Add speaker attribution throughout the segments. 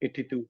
Speaker 1: 82.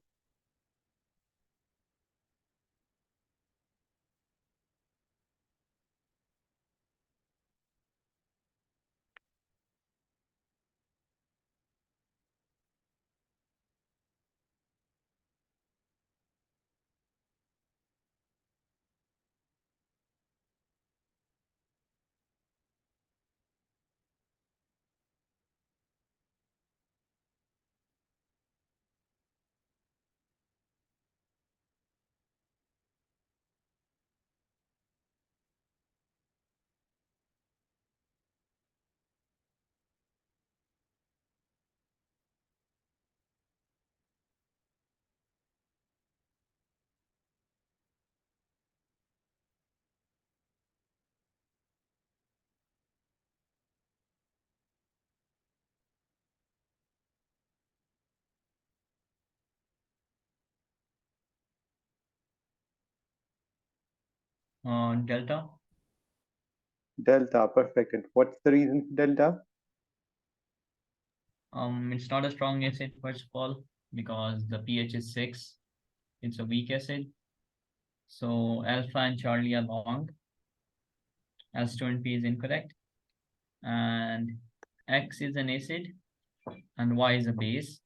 Speaker 2: Delta.
Speaker 1: Delta, perfect. And what's the reason for delta?
Speaker 2: It's not a strong acid, first of all, because the pH is 6. It's a weak acid. So alpha and Charlie are long. L P is incorrect. And X is an acid and Y is a base.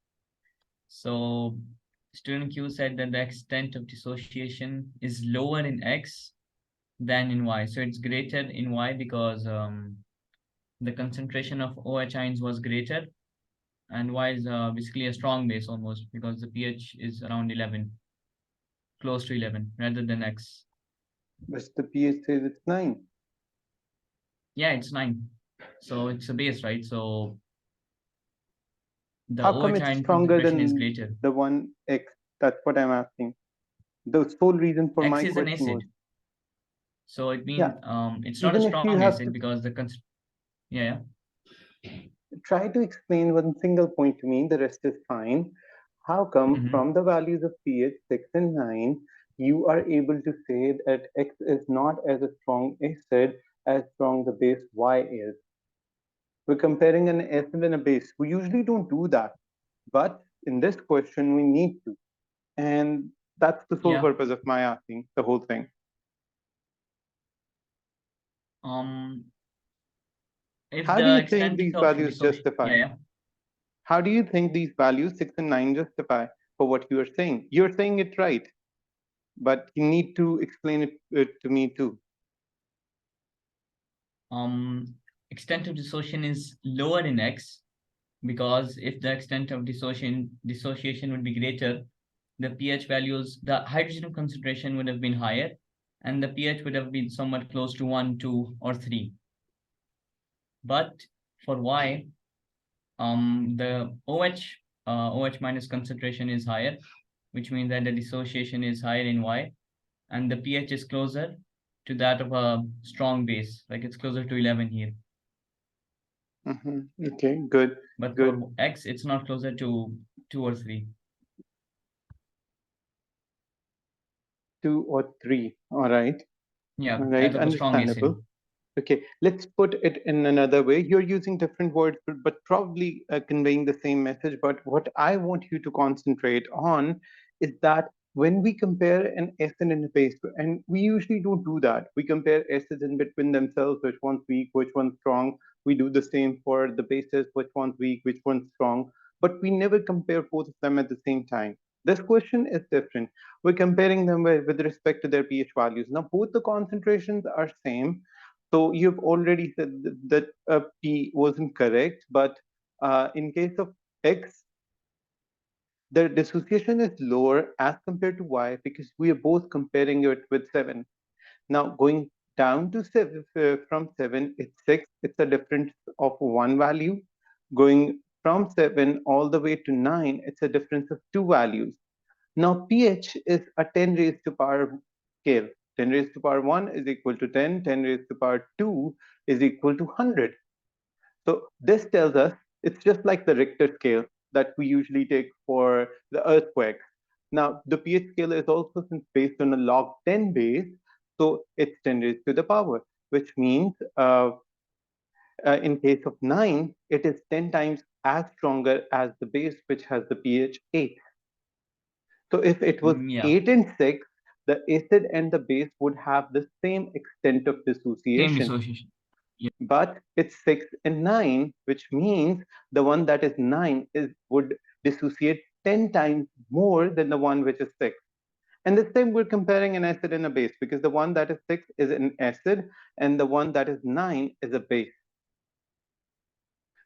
Speaker 2: So student Q said that the extent of dissociation is lower in X than in Y. So it's greater in Y because the concentration of OH ions was greater, and Y is basically a strong base almost because the pH is around 11, close to 11 rather than X.
Speaker 1: But the pH says it's 9.
Speaker 2: Yeah, it's 9. So it's a base, right? So the
Speaker 1: How come
Speaker 2: OH
Speaker 1: it's
Speaker 2: ion
Speaker 1: stronger
Speaker 2: concentration is
Speaker 1: than
Speaker 2: greater.
Speaker 1: the one X? That's what I'm asking. The sole reason for
Speaker 2: X
Speaker 1: my
Speaker 2: is an
Speaker 1: question was,
Speaker 2: acid. So it
Speaker 1: yeah,
Speaker 2: means it's not a
Speaker 1: even if you
Speaker 2: strong
Speaker 1: have
Speaker 2: acid
Speaker 1: to
Speaker 2: because the yeah.
Speaker 1: try to explain one single point to me, the rest is fine. How come
Speaker 2: Mhm.
Speaker 1: from the values of pH 6 and 9, you are able to say that X is not as a strong acid as strong the base Y is? We're comparing an acid and a base. We usually don't do that, but in this question, we need to. And that's the sole
Speaker 2: Yeah.
Speaker 1: purpose of my asking the whole thing.
Speaker 2: Um, if
Speaker 1: How do
Speaker 2: the
Speaker 1: you think
Speaker 2: extent
Speaker 1: these
Speaker 2: of
Speaker 1: values
Speaker 2: dissociation,
Speaker 1: justify?
Speaker 2: yeah.
Speaker 1: How do you think these values 6 and 9 justify for what you are saying? You're saying it right, but you need to explain it to me too.
Speaker 2: Um, extent of dissociation is lower in X because if the extent of dissociation would be greater, the pH values, the hydrogen concentration would have been higher, and the pH would have been somewhat close to 1, 2, or 3. But for Y, the OH minus concentration is higher, which means that the dissociation is higher in Y, and the pH is closer to that of a strong base, like it's closer to 11 here.
Speaker 1: Okay, good,
Speaker 2: But
Speaker 1: good.
Speaker 2: for X, it's not closer to 2 or 3.
Speaker 1: 2 or 3. All right,
Speaker 2: Yeah,
Speaker 1: all
Speaker 2: as
Speaker 1: right,
Speaker 2: of a strong
Speaker 1: understandable.
Speaker 2: acid.
Speaker 1: Okay, let's put it in another way. You're using different words, but probably conveying the same message. But what I want you to concentrate on is that when we compare an acid and a base, and we usually don't do that, we compare acids in between themselves, which one's weak, which one's strong. We do the same for the bases, which one's weak, which one's strong, but we never compare both of them at the same time. This question is different. We're comparing them with respect to their pH values. Now, both the concentrations are same, so you've already said that P wasn't correct, but in case of X, the dissociation is lower as compared to Y because we are both comparing it with 7. Now going down to 7, from 7, it's 6. It's a difference of one value. Going from 7 all the way to 9, it's a difference of two values. Now pH is a 10 raised to power scale. 10 raised to power 1 is equal to 10. 10 raised to power 2 is equal to 100. So this tells us it's just like the Richter scale that we usually take for the earthquake. Now the pH scale is also since based on a log 10 base, so it's 10 raised to the power, which means in case of 9, it is 10 times as stronger as the base which has the pH 8. So if it was
Speaker 2: Yeah,
Speaker 1: 8 and 6, the acid and the base would have the same extent of
Speaker 2: same
Speaker 1: dissociation.
Speaker 2: dissociation. Yeah.
Speaker 1: But it's 6 and 9, which means the one that is 9 is would dissociate 10 times more than the one which is 6. And this time we're comparing an acid and a base because the one that is 6 is an acid and the one that is 9 is a base.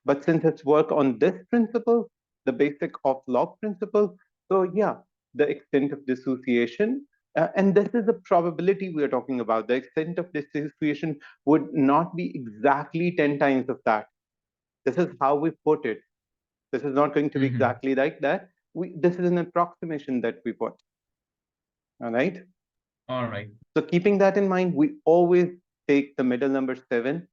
Speaker 1: But since it's work on this principle, the basic of log principle, so yeah, the extent of dissociation, and this is the probability we are talking about. The extent of dissociation would not be exactly 10 times of that. This is how we put it. This is not going to be
Speaker 2: Mm-hmm.
Speaker 1: exactly like that. This is an approximation that we put. All right.
Speaker 2: All right.
Speaker 1: So keeping that in mind, we always take the middle number 7.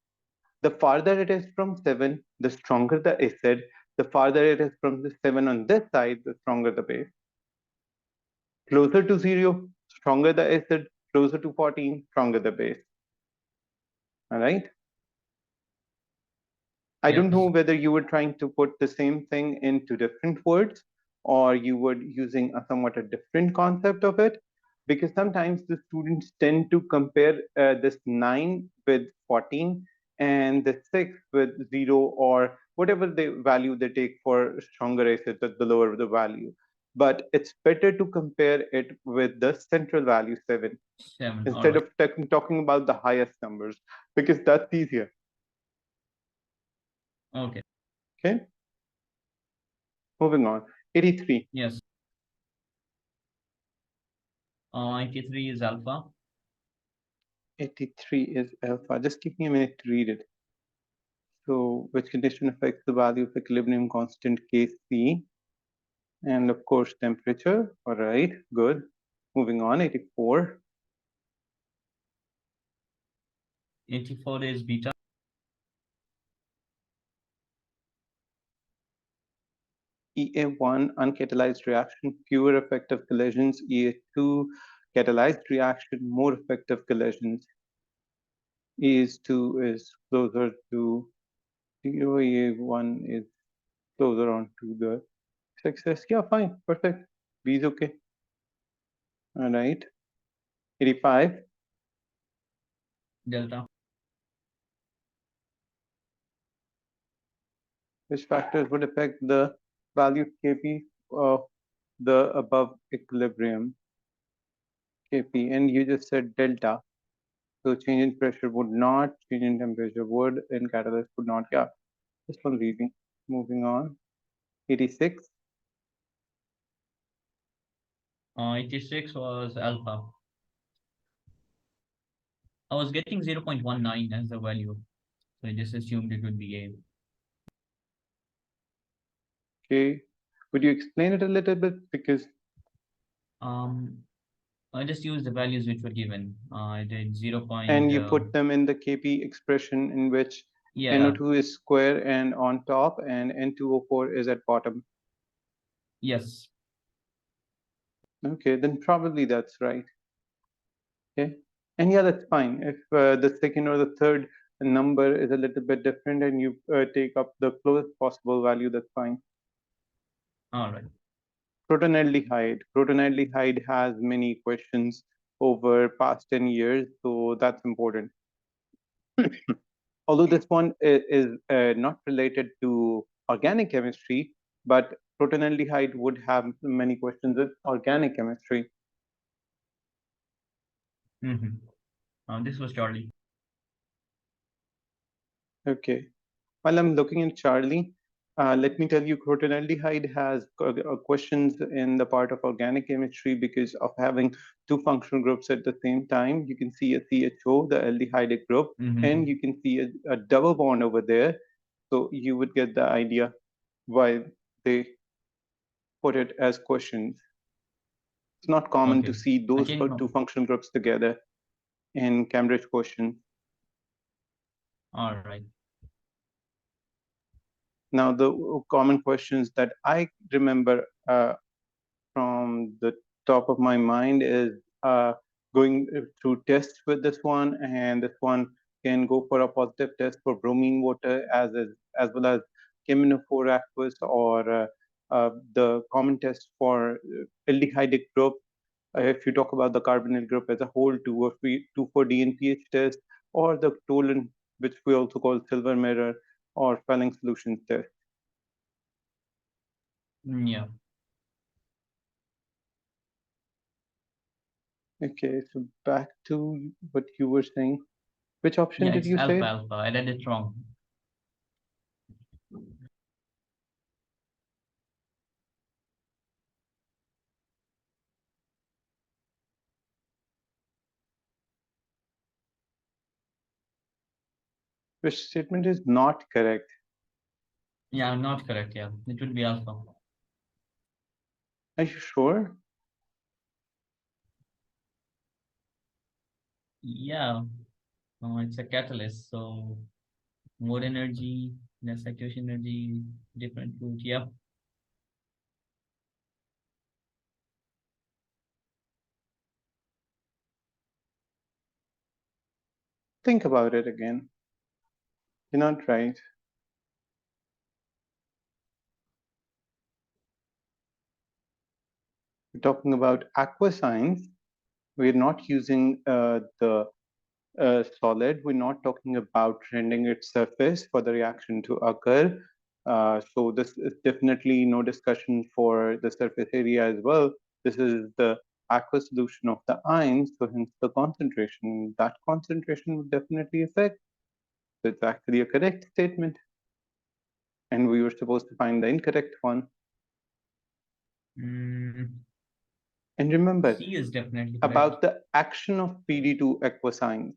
Speaker 1: The farther it is from 7, the stronger the acid. The farther it is from the 7 on this side, the stronger the base. Closer to 0, stronger the acid. Closer to 14, stronger the base. All right. I don't know
Speaker 2: Yes.
Speaker 1: whether you were trying to put the same thing into different words or you were using a somewhat a different concept of it, because sometimes the students tend to compare this 9 with 14 and the 6 with 0 or whatever the value they take for stronger acids at the lower the value. But it's better to compare it with the central value 7
Speaker 2: 7. All
Speaker 1: instead
Speaker 2: right.
Speaker 1: of talking about the highest numbers because that's easier.
Speaker 2: Okay.
Speaker 1: Okay, moving on. 83.
Speaker 2: Yes. 83 is alpha.
Speaker 1: 83 is alpha. Just give me a minute to read it. So, which condition affects the value of equilibrium constant Kc? And of course, temperature. All right, good. Moving on, 84.
Speaker 2: 84 is beta.
Speaker 1: EA1, uncatalyzed reaction, fewer effective collisions. EA2, catalyzed reaction, more effective collisions. EA2 is closer to 0. EA1 is closer on to the success. Yeah, fine, perfect. B is okay. All right. 85.
Speaker 2: Delta.
Speaker 1: Which factors would affect the value of Kp of the above equilibrium Kp? And you just said delta. So change in pressure would not, change in temperature would, and catalyst would not. Yeah, this one's easy. Moving on. 86.
Speaker 2: 86 was alpha. I was getting 0.19 as the value. So I just assumed it would be A.
Speaker 1: Okay. Would you explain it a little bit? Because
Speaker 2: Um, I just used the values which were given. I did 0.
Speaker 1: and you put them in the Kp expression in which
Speaker 2: Yeah.
Speaker 1: NO2 is square and on top and N2O4 is at bottom.
Speaker 2: Yes.
Speaker 1: Okay, then probably that's right. Okay. And yeah, that's fine. If the second or the third number is a little bit different and you take up the closest possible value, that's fine.
Speaker 2: All right.
Speaker 1: Protonaldehyde. Protonaldehyde has many questions over past 10 years, so that's important. Although this one is not related to organic chemistry, but protonaldehyde would have many questions with organic chemistry.
Speaker 2: Mm-hmm. This was Charlie.
Speaker 1: Okay. While I'm looking at Charlie, let me tell you, crotonaldehyde has questions in the part of organic chemistry because of having two functional groups at the same time. You can see a CHO, the aldehydic group, and
Speaker 2: Mm-hmm.
Speaker 1: you can see a double bond over there. So you would get the idea why they put it as questions. It's not common to
Speaker 2: Okay.
Speaker 1: see
Speaker 2: I
Speaker 1: those
Speaker 2: can.
Speaker 1: two functional groups together in Cambridge questions.
Speaker 2: All right.
Speaker 1: Now, the common questions that I remember from the top of my mind is going through tests with this one, and this one can go for a positive test for bromine water as well as cheminophore aqueous or the common test for aldehydic group, if you talk about the carbonyl group as a whole, 2,4-D and pH test, or the Tolan, which we also call silver mirror, or Fehling solutions test.
Speaker 2: Yeah.
Speaker 1: Okay, so back to what you were saying. Which option
Speaker 2: Yeah,
Speaker 1: did
Speaker 2: it's
Speaker 1: you
Speaker 2: alpha
Speaker 1: say?
Speaker 2: alpha. I read it wrong.
Speaker 1: Which statement is not correct?
Speaker 2: Yeah, not correct. Yeah, it would be alpha.
Speaker 1: Are you sure?
Speaker 2: Yeah, it's a catalyst. So more energy, less activation energy, different route. Yeah.
Speaker 1: Think about it again. You're not right. We're talking about aquascience. We're not using the solid. We're not talking about rendering its surface for the reaction to occur. So this is definitely no discussion for the surface area as well. This is the aqueous solution of the ions, so hence the concentration. That concentration would definitely affect. So it's actually a correct statement, and we were supposed to find the incorrect one.
Speaker 2: Mm,
Speaker 1: And remember
Speaker 2: C is definitely correct.
Speaker 1: about the action of PD2 aquascience.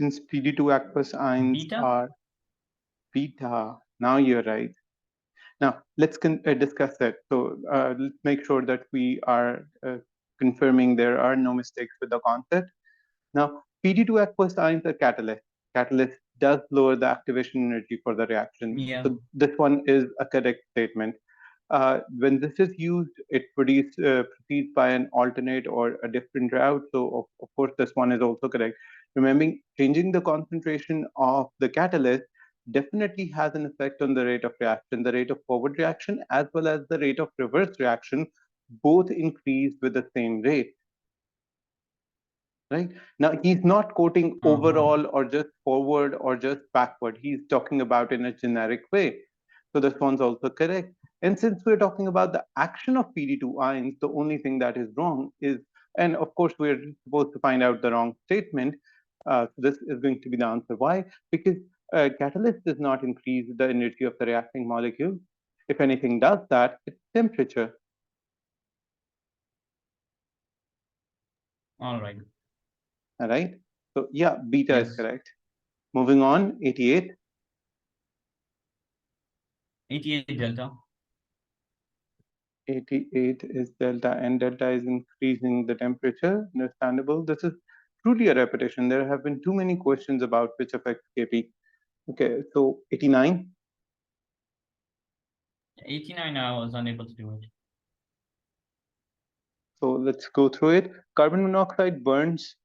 Speaker 1: Since PD2 aqueous ions
Speaker 2: Beta?
Speaker 1: are beta, now you're right. Now, let's discuss that. So let's make sure that we are confirming there are no mistakes with the concept. Now, PD2 aqueous ions are catalyst. Catalyst does lower the activation energy for the reaction.
Speaker 2: Yeah.
Speaker 1: So this one is a correct statement. When this is used, it proceeds by an alternate or a different route. So of course, this one is also correct. Remembering changing the concentration of the catalyst definitely has an effect on the rate of reaction, the rate of forward reaction, as well as the rate of reverse reaction, both increase with the same rate. Right now, he's not quoting
Speaker 2: Uh-huh.
Speaker 1: overall or just forward or just backward. He's talking about in a generic way. So this one's also correct. And since we're talking about the action of PD2 ions, the only thing that is wrong is, and of course, we're supposed to find out the wrong statement. So this is going to be the answer. Why? Because catalyst does not increase the energy of the reacting molecule. If anything does that, it's temperature.
Speaker 2: All right.
Speaker 1: All right. So yeah, beta is
Speaker 2: Yes.
Speaker 1: correct. Moving on, 88.
Speaker 2: 88 delta.
Speaker 1: 88 is delta, and delta is increasing the temperature. Understandable. This is truly a repetition. There have been too many questions about which affects Kp. Okay, so 89.
Speaker 2: 89, I was unable to do it.
Speaker 1: So let's go through it. Carbon monoxide burns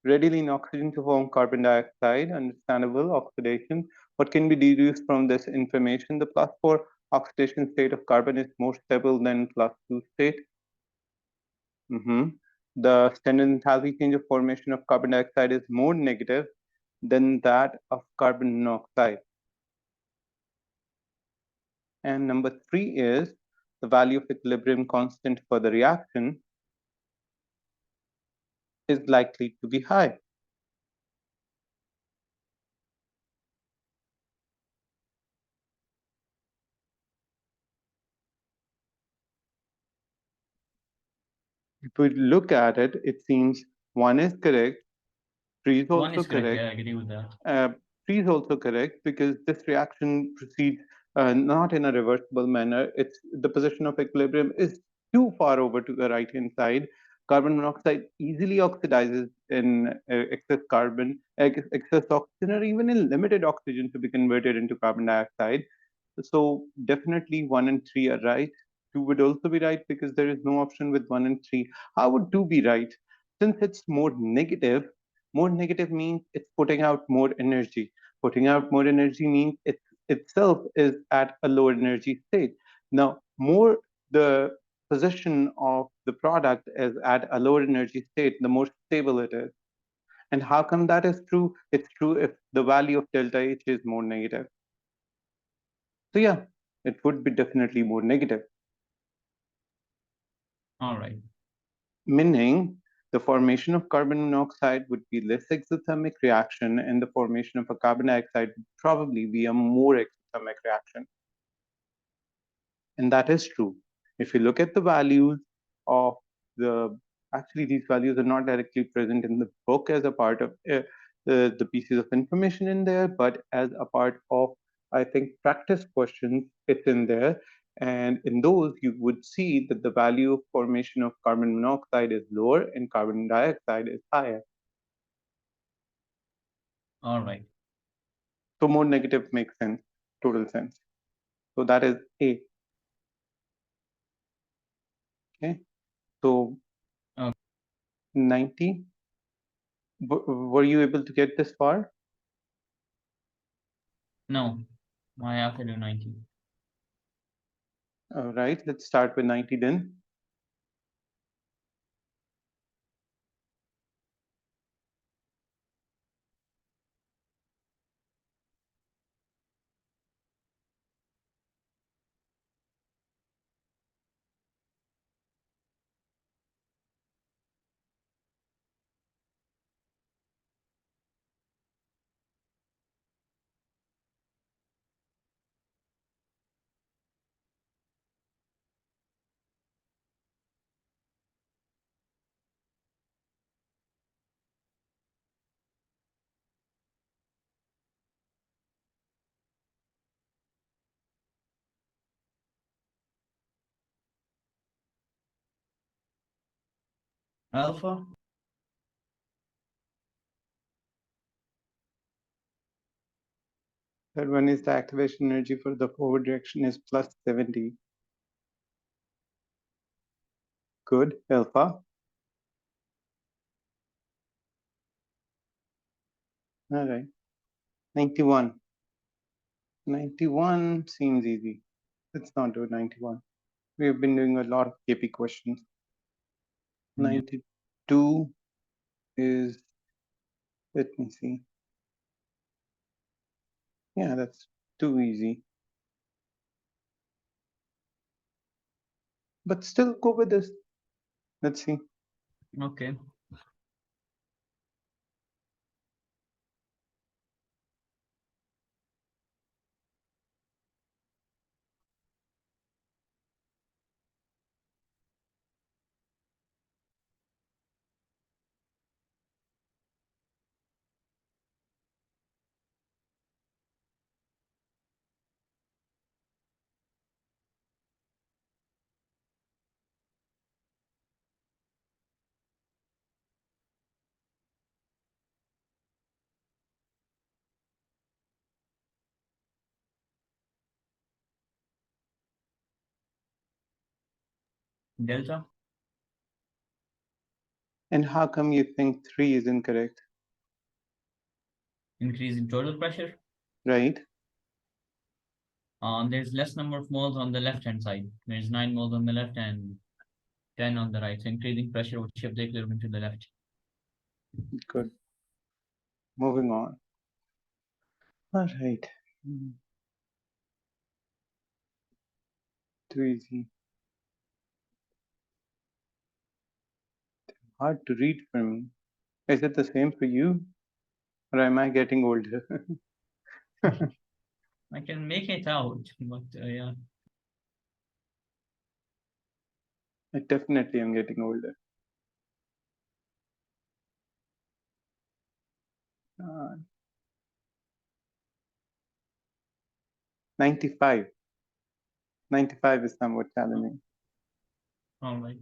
Speaker 1: readily in oxygen to form carbon dioxide. Understandable. Oxidation. What can be deduced from this information? The plus 4 oxidation state of carbon is more stable than plus 2 state. Mhm. The standard enthalpy change of formation of carbon dioxide is more negative than that of carbon monoxide. And number three is the value of equilibrium constant for the reaction is likely to be high. If we look at it, it seems one is correct, three is
Speaker 2: One
Speaker 1: also
Speaker 2: is correct.
Speaker 1: correct.
Speaker 2: Yeah, I agree with that.
Speaker 1: Uh, Three is also correct because this reaction proceeds not in a reversible manner. It's the position of equilibrium is too far over to the right hand side. Carbon monoxide easily oxidizes in excess carbon, excess oxygen, or even in limited oxygen to be converted into carbon dioxide. So definitely one and three are right. Two would also be right because there is no option with one and three. How would two be right? Since it's more negative means it's putting out more energy. Putting out more energy means it itself is at a lower energy state. Now, more the position of the product is at a lower energy state, the more stable it is. And how come that is true? It's true if the value of delta H is more negative. So yeah, it would be definitely more negative,
Speaker 2: All right.
Speaker 1: meaning the formation of carbon monoxide would be less exothermic reaction and the formation of a carbon dioxide would probably be a more exothermic reaction. And that is true. If you look at the values of the, actually these values are not directly present in the book as a part of the pieces of information in there, but as a part of, I think, practice questions, it's in there. And in those, you would see that the value of formation of carbon monoxide is lower and carbon dioxide is higher.
Speaker 2: All right.
Speaker 1: So more negative makes sense, total sense. So that is A. Okay. So
Speaker 2: Okay.
Speaker 1: 90. Were you able to get this far?
Speaker 2: No, I have to do 90.
Speaker 1: All right, let's start with 90 then.
Speaker 2: Alpha?
Speaker 1: Third one is the activation energy for the forward direction is plus 70. Good, alpha. All right, 91. 91 seems easy. Let's not do 91. We have been doing a lot of KP questions.
Speaker 2: Yeah.
Speaker 1: 92 is, let me see. Yeah, that's too easy. But still go with this. Let's see.
Speaker 2: Okay. Delta?
Speaker 1: And how come you think 3 is incorrect,
Speaker 2: Increase in total pressure.
Speaker 1: right?
Speaker 2: There's less number of moles on the left hand side. There's 9 moles on the left and 10 on the right. So increasing pressure would shift the equilibrium to the left.
Speaker 1: Good. Moving on. All right. Too easy. Hard to read for me. Is it the same for you? Or am I getting older?
Speaker 2: I can make it out, but yeah.
Speaker 1: I definitely am getting older. 95. 95 is somewhat
Speaker 2: Oh,
Speaker 1: challenging.
Speaker 2: all right.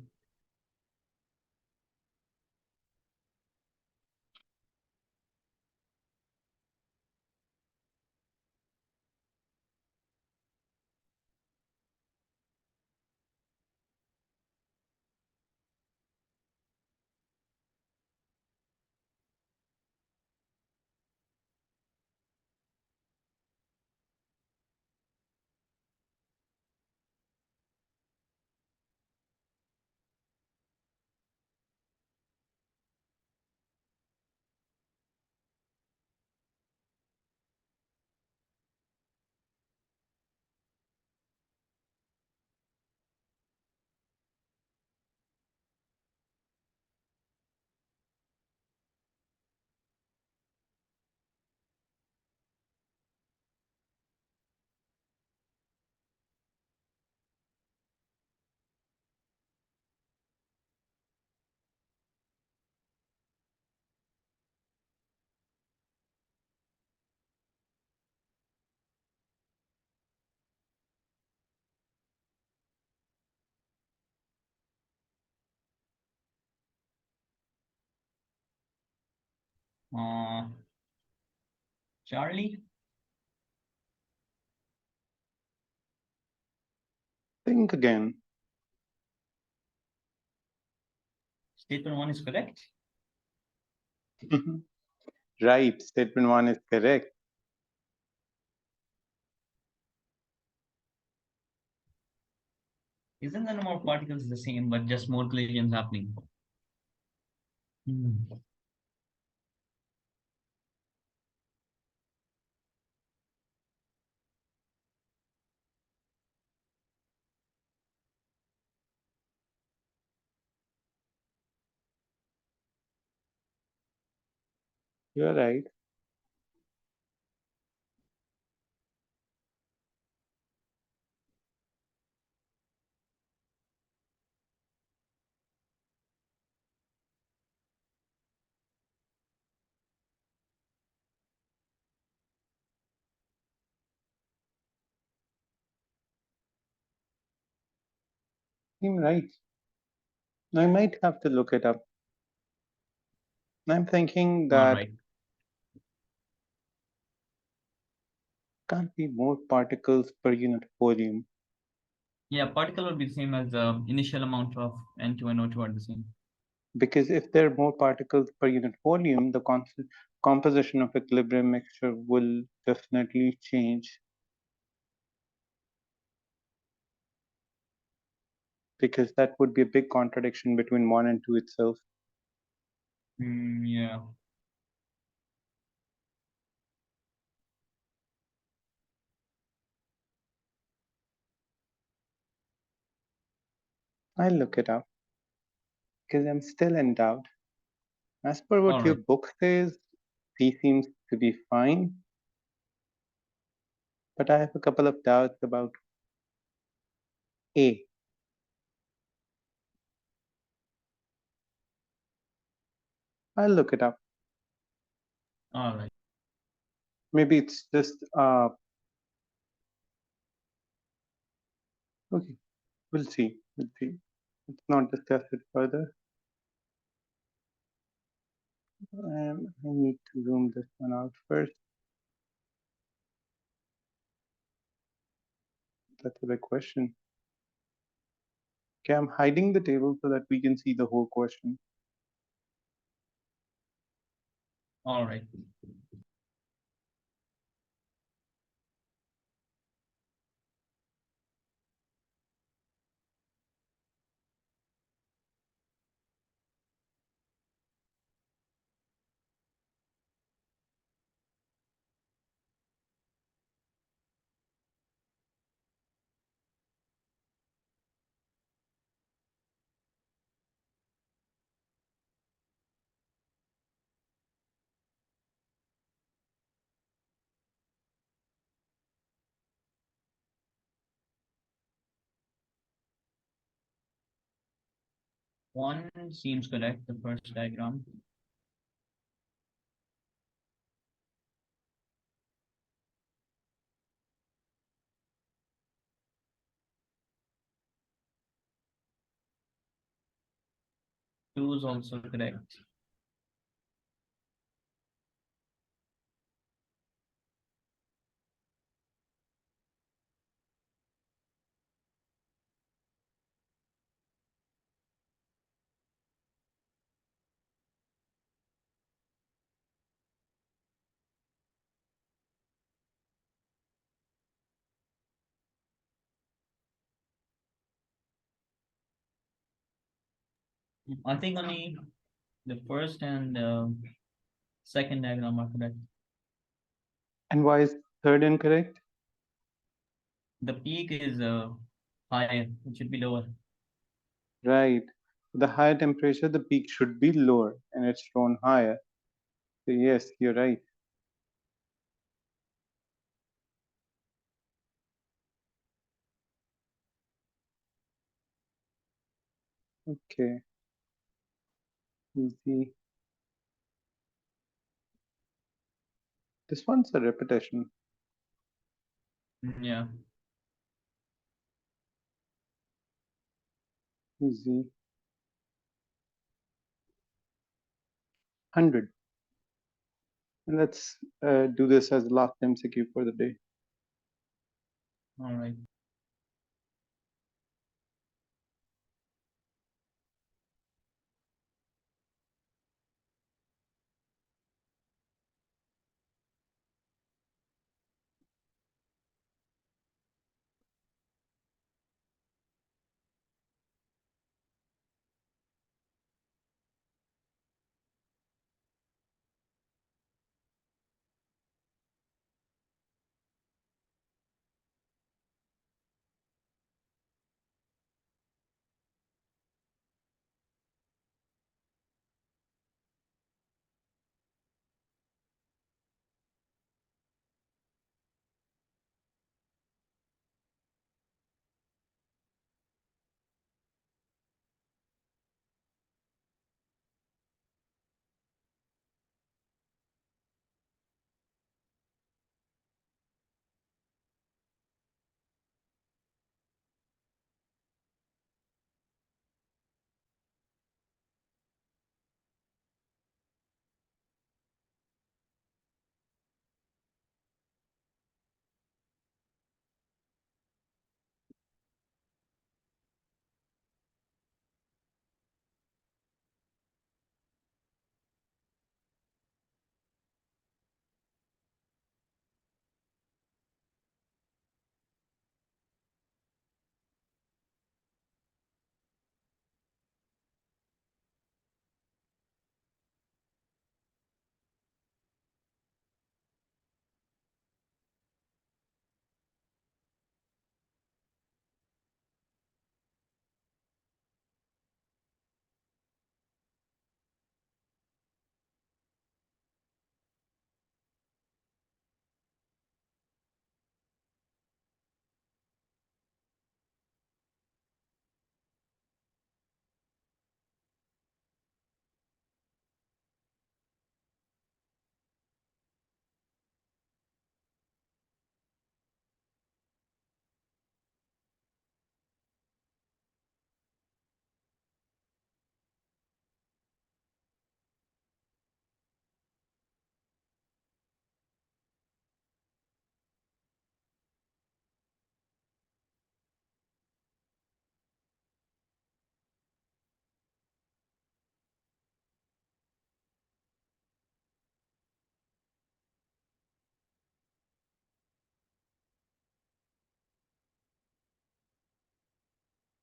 Speaker 2: Uh, Charlie,
Speaker 1: Think again.
Speaker 2: statement one is correct.
Speaker 1: Right, statement one is correct.
Speaker 2: Isn't the number of particles the same, but just more collisions happening? Hmm.
Speaker 1: You're right. You're right. I might have to look it up. I'm thinking
Speaker 2: All
Speaker 1: that
Speaker 2: right.
Speaker 1: can't be more particles per unit volume
Speaker 2: Yeah, particle will be the same as the initial amount of N2 and O2 are the same.
Speaker 1: because if there are more particles per unit volume, the composition of equilibrium mixture will definitely change because that would be a big contradiction between one and two itself.
Speaker 2: Yeah.
Speaker 1: I'll look it up because I'm still in doubt. As per
Speaker 2: All
Speaker 1: what your
Speaker 2: right.
Speaker 1: book says, C seems to be fine, but I have a couple of doubts about A. I'll look it up.
Speaker 2: All right.
Speaker 1: Maybe it's just okay. We'll see. We'll see. Let's not discuss it further. I need to zoom this one out first. That's a big question. Okay, I'm hiding the table so that we can see the whole question.
Speaker 2: All right. One seems correct, the first diagram. 2 is also correct. I think only the first and second diagram are correct.
Speaker 1: And why is third incorrect?
Speaker 2: The peak is higher. It should be lower.
Speaker 1: Right. The higher temperature, the peak should be lower and it's shown higher. So yes, you're right. Okay, easy. This one's a repetition.
Speaker 2: Yeah.
Speaker 1: Easy. 100. And let's do this as the last MCQ for the day.
Speaker 2: All right.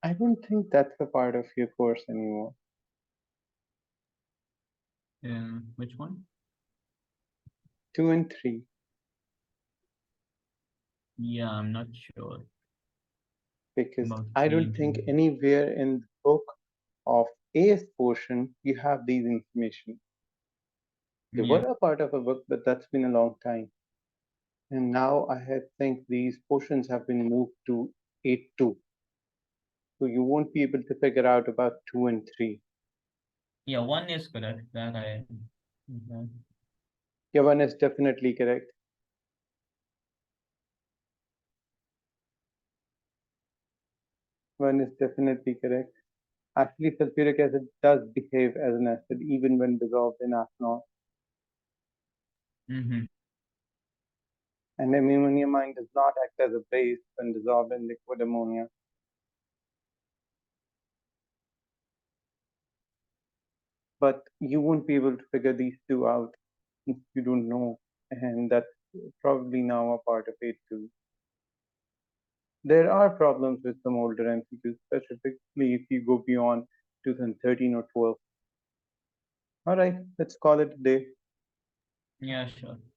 Speaker 1: I don't think that's a part of your course anymore.
Speaker 2: Which one?
Speaker 1: 2 and 3.
Speaker 2: Yeah, I'm not sure
Speaker 1: Because
Speaker 2: about
Speaker 1: I
Speaker 2: 3
Speaker 1: don't
Speaker 2: and 2.
Speaker 1: think anywhere in the book of AS portion you have these information. They
Speaker 2: Yeah.
Speaker 1: were a part of a book, but that's been a long time. And now think these portions have been moved to 8.2. So you won't be able to figure out about 2 and 3.
Speaker 2: Yeah, 1 is correct. That I. Okay.
Speaker 1: Yeah, 1 is definitely correct. 1 is definitely correct. Actually, sulfuric acid does behave as an acid even when dissolved in ethanol,
Speaker 2: Mm-hmm.
Speaker 1: and ammoniumine does not act as a base when dissolved in liquid ammonia. But you won't be able to figure these two out if you don't know, and that's probably now a part of it too. There are problems with some older MCQs, specifically if you go beyond 2013 or 12. All right, let's call it a day.
Speaker 2: Yeah, sure.